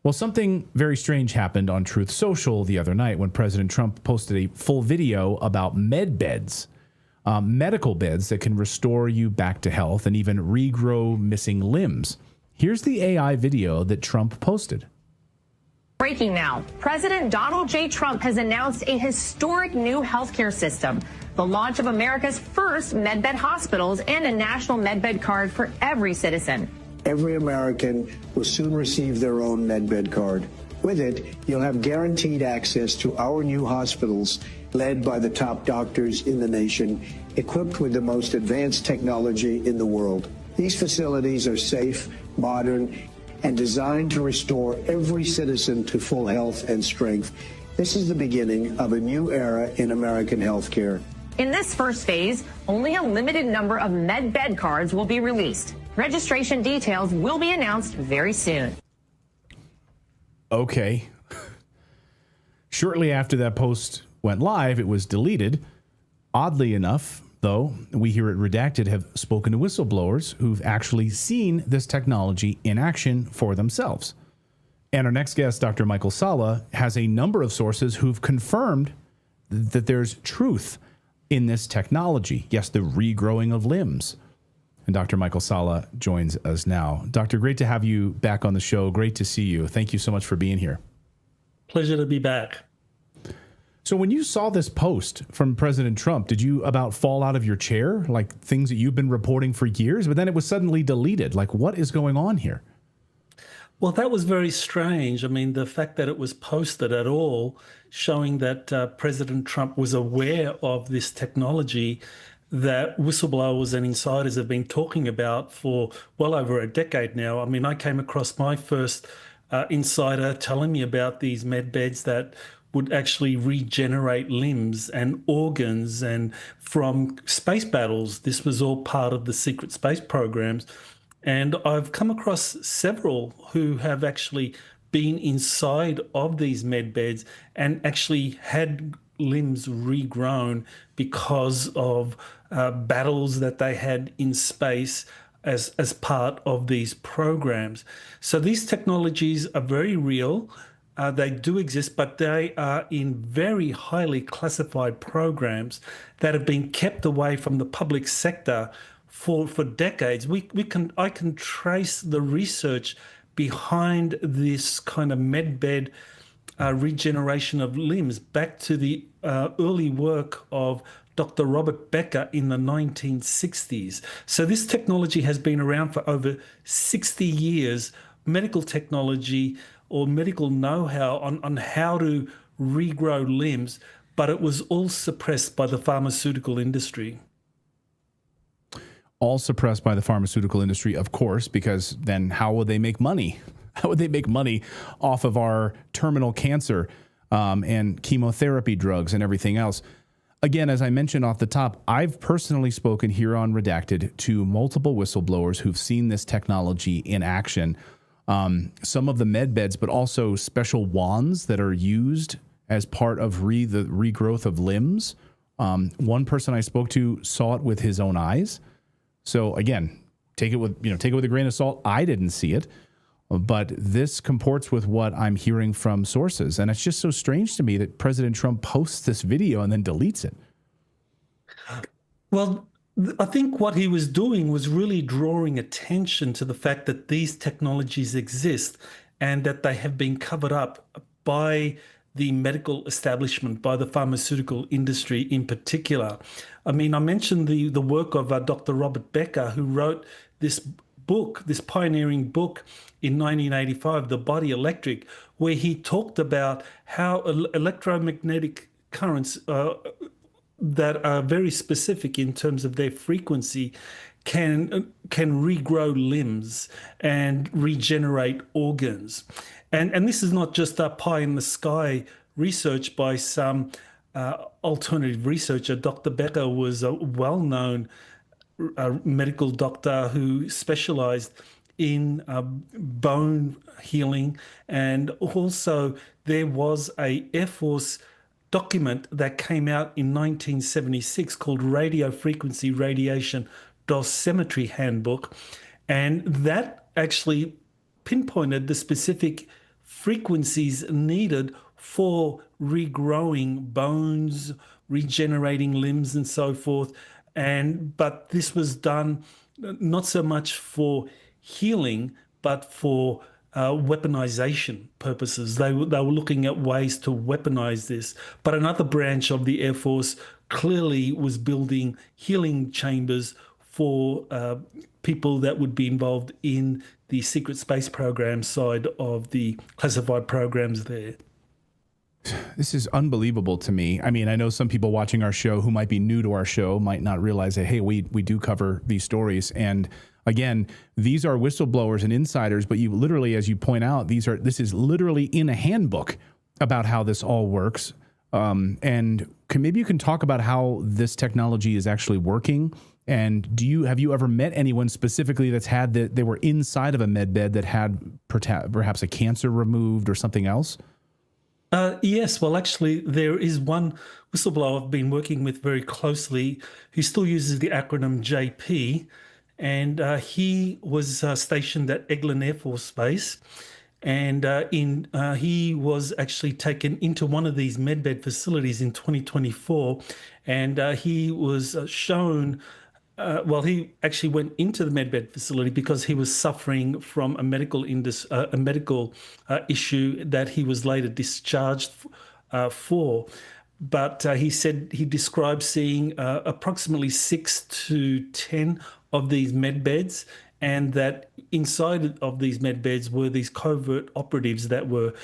Well, something very strange happened on Truth Social the other night when President Trump posted a full video about med beds, medical beds that can restore you back to health and even regrow missing limbs. Here's the AI video that Trump posted. Breaking now, President Donald J. Trump has announced a historic new healthcare system, the launch of America's first MedBed hospitals and a national MedBed card for every citizen. Every American will soon receive their own MedBed card. With it, you'll have guaranteed access to our new hospitals led by the top doctors in the nation, equipped with the most advanced technology in the world. These facilities are safe, modern, and designed to restore every citizen to full health and strength. This is the beginning of a new era in American healthcare. In this first phase, only a limited number of MedBed cards will be released. Registration details will be announced very soon. Okay. Shortly after that post went live, it was deleted. Oddly enough, though, we here at Redacted have spoken to whistleblowers who've actually seen this technology in action for themselves. And our next guest, Dr. Michael Salla, has a number of sources who've confirmed that there's truth in this technology. Yes, the regrowing of limbs. And Dr. Michael Salla joins us now. Doctor, great to have you back on the show. Great to see you. Thank you so much for being here. Pleasure to be back. So when you saw this post from President Trump, did you about fall out of your chair, like things that you've been reporting for years, but then it was suddenly deleted? Like, what is going on here? Well, that was very strange. I mean, the fact that it was posted at all, showing that President Trump was aware of this technology that whistleblowers and insiders have been talking about for well over a decade now. I mean, I came across my first insider telling me about these med beds that would actually regenerate limbs and organs, and from space battles. This was all part of the secret space programs. And I've come across several who have actually been inside of these med beds and actually had limbs regrown because of battles that they had in space as part of these programs. So these technologies are very real. They do exist, but they are in very highly classified programs that have been kept away from the public sector for decades. I can trace the research behind this kind of medbed regeneration of limbs back to the early work of Dr. Robert Becker in the 1960s. So this technology has been around for over 60 years, medical technology or medical know-how on how to regrow limbs, but it was all suppressed by the pharmaceutical industry. All suppressed by the pharmaceutical industry, of course, because then how would they make money? How would they make money off of our terminal cancer and chemotherapy drugs and everything else? Again, as I mentioned off the top, I've personally spoken here on Redacted to multiple whistleblowers who've seen this technology in action. Some of the med beds, but also special wands that are used as part of the regrowth of limbs. One person I spoke to saw it with his own eyes. So again, take it with a grain of salt. I didn't see it, but this comports with what I'm hearing from sources. And it's just so strange to me that President Trump posts this video and then deletes it. Well, I think what he was doing was really drawing attention to the fact that these technologies exist and that they have been covered up by the medical establishment, by the pharmaceutical industry in particular. I mean, I mentioned the work of Dr. Robert Becker, who wrote this book, this pioneering book in 1985, The Body Electric, where he talked about how electromagnetic currents that are very specific in terms of their frequency can regrow limbs and regenerate organs. And this is not just a pie in the sky research by some alternative researcher. Dr. Becker was a well-known medical doctor who specialized in bone healing. And also there was a Air Force document that came out in 1976 called Radio Frequency Radiation Dosimetry Handbook. And that actually pinpointed the specific frequencies needed for regrowing bones, regenerating limbs and so forth. But this was done not so much for healing, but for weaponization purposes. They were looking at ways to weaponize this. But another branch of the Air Force clearly was building healing chambers for people that would be involved in the secret space program side of the classified programs there. This is unbelievable to me. I mean, I know some people watching our show who might be new to our show might not realize that, hey, we do cover these stories. And again, these are whistleblowers and insiders, but you literally, as you point out, this is literally in a handbook about how this all works. And maybe you can talk about how this technology is actually working. And have you ever met anyone specifically that's had they were inside of a med bed that had perhaps a cancer removed or something else? Yes, well, actually, there is one whistleblower I've been working with very closely who still uses the acronym JP, and he was stationed at Eglin Air Force Base, and he was actually taken into one of these medbed facilities in 2024, and he was shown. He actually went into the medbed facility because he was suffering from a medical issue that he was later discharged for. But he said he described seeing approximately 6 to 10 of these medbeds, and that inside of these medbeds were these covert operatives that were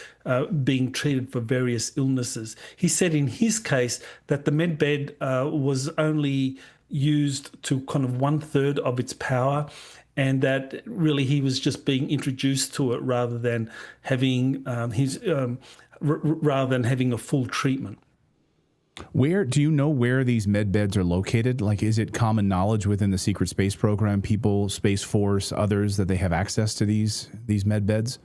being treated for various illnesses. He said in his case that the medbed was only used to kind of 1/3 of its power, and that really he was just being introduced to it rather than having having a full treatment. Where do you know where these med beds are located? Like, is it common knowledge within the secret space program, people, Space Force, others, that they have access to these med beds?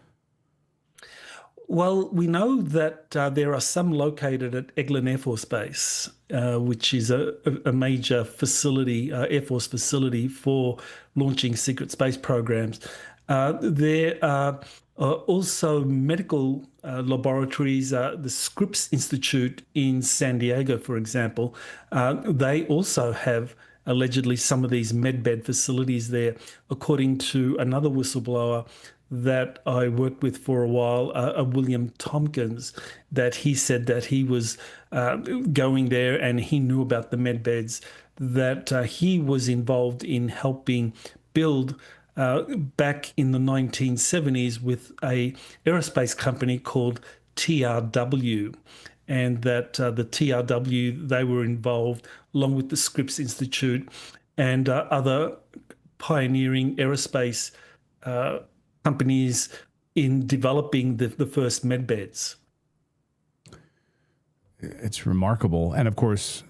Well, we know that there are some located at Eglin Air Force Base, which is a major facility, Air Force facility for launching secret space programs. There are also medical laboratories, the Scripps Institute in San Diego, for example. They also have allegedly some of these medbed facilities there, according to another whistleblower that I worked with for a while, William Tompkins, that he said that he was going there and he knew about the med beds, that he was involved in helping build back in the 1970s with a aerospace company called TRW, and that the TRW, they were involved along with the Scripps Institute and other pioneering aerospace companies in developing the first med beds. It's remarkable. And of course,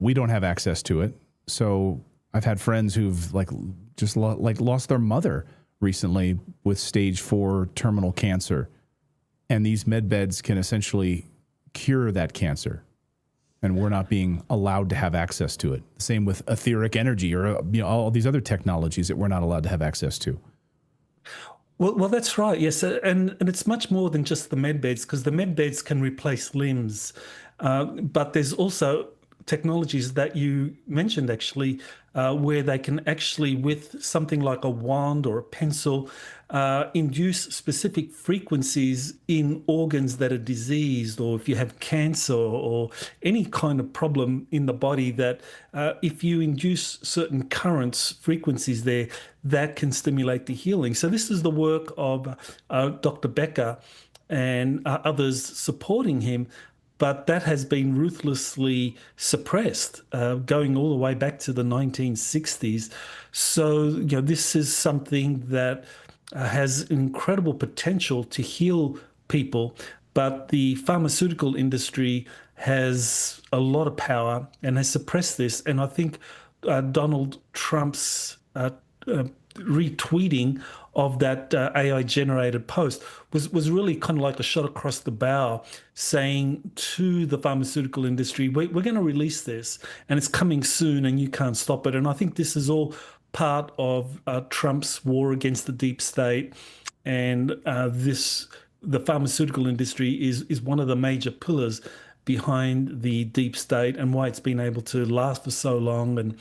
we don't have access to it. So I've had friends who've lost their mother recently with stage 4 terminal cancer. And these med beds can essentially cure that cancer. And we're not being allowed to have access to it. The same with etheric energy or all these other technologies that we're not allowed to have access to. Well, that's right. Yes, and it's much more than just the med beds, because the med beds can replace limbs, but there's also technologies that you mentioned actually, where they can actually, with something like a wand or a pencil, induce specific frequencies in organs that are diseased, or if you have cancer or any kind of problem in the body, that if you induce certain currents, frequencies there, that can stimulate the healing. So this is the work of Dr. Becker and others supporting him, but that has been ruthlessly suppressed, going all the way back to the 1960s. So, this is something that has incredible potential to heal people, but the pharmaceutical industry has a lot of power and has suppressed this. And I think Donald Trump's retweeting of that AI-generated post was really kind of like a shot across the bow, saying to the pharmaceutical industry, we're going to release this, and it's coming soon, and you can't stop it. And I think this is all part of Trump's war against the deep state, and this the pharmaceutical industry is one of the major pillars behind the deep state and why it's been able to last for so long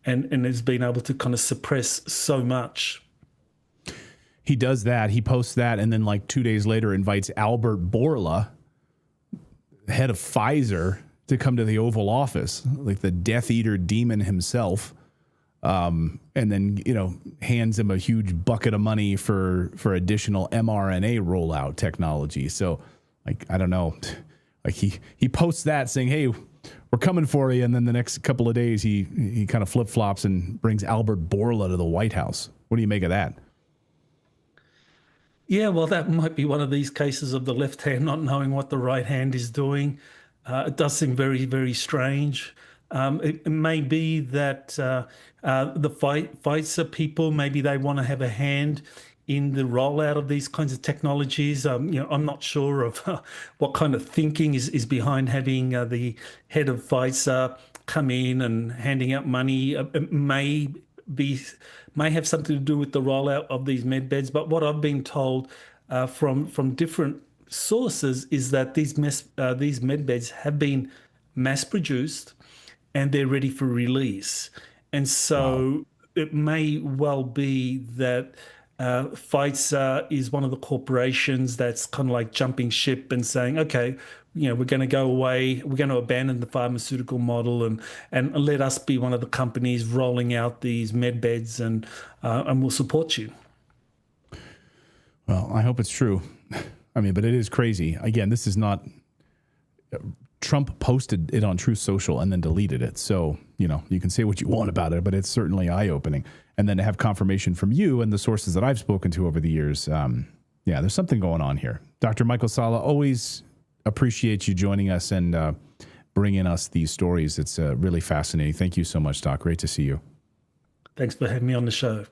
and has been able to kind of suppress so much. He does that. He posts that, and then like 2 days later invites Albert Bourla, head of Pfizer, to come to the Oval Office, like the Death Eater demon himself. And then, hands him a huge bucket of money for additional mRNA rollout technology. So, like, I don't know, like he posts that saying, "Hey, we're coming for you," and then the next couple of days he kind of flip flops and brings Albert Bourla to the White House. What do you make of that? Yeah, well, that might be one of these cases of the left hand not knowing what the right hand is doing. It does seem very, very strange. It may be that the Pfizer people, maybe they want to have a hand in the rollout of these kinds of technologies. I'm not sure of what kind of thinking is behind having the head of Pfizer come in and handing out money. It may have something to do with the rollout of these med beds. But what I've been told from different sources is that these med beds have been mass produced and they're ready for release. And so it may well be that Pfizer is one of the corporations that's kind of like jumping ship and saying, okay, we're going to go away, we're going to abandon the pharmaceutical model and let us be one of the companies rolling out these med beds and we'll support you. Well, I hope it's true. I mean, but it is crazy. Again, this is not... Trump posted it on Truth Social and then deleted it. So, you can say what you want about it, but it's certainly eye-opening. And then to have confirmation from you and the sources that I've spoken to over the years, there's something going on here. Dr. Michael Salla, always appreciate you joining us and bringing us these stories. It's really fascinating. Thank you so much, Doc. Great to see you. Thanks for having me on the show.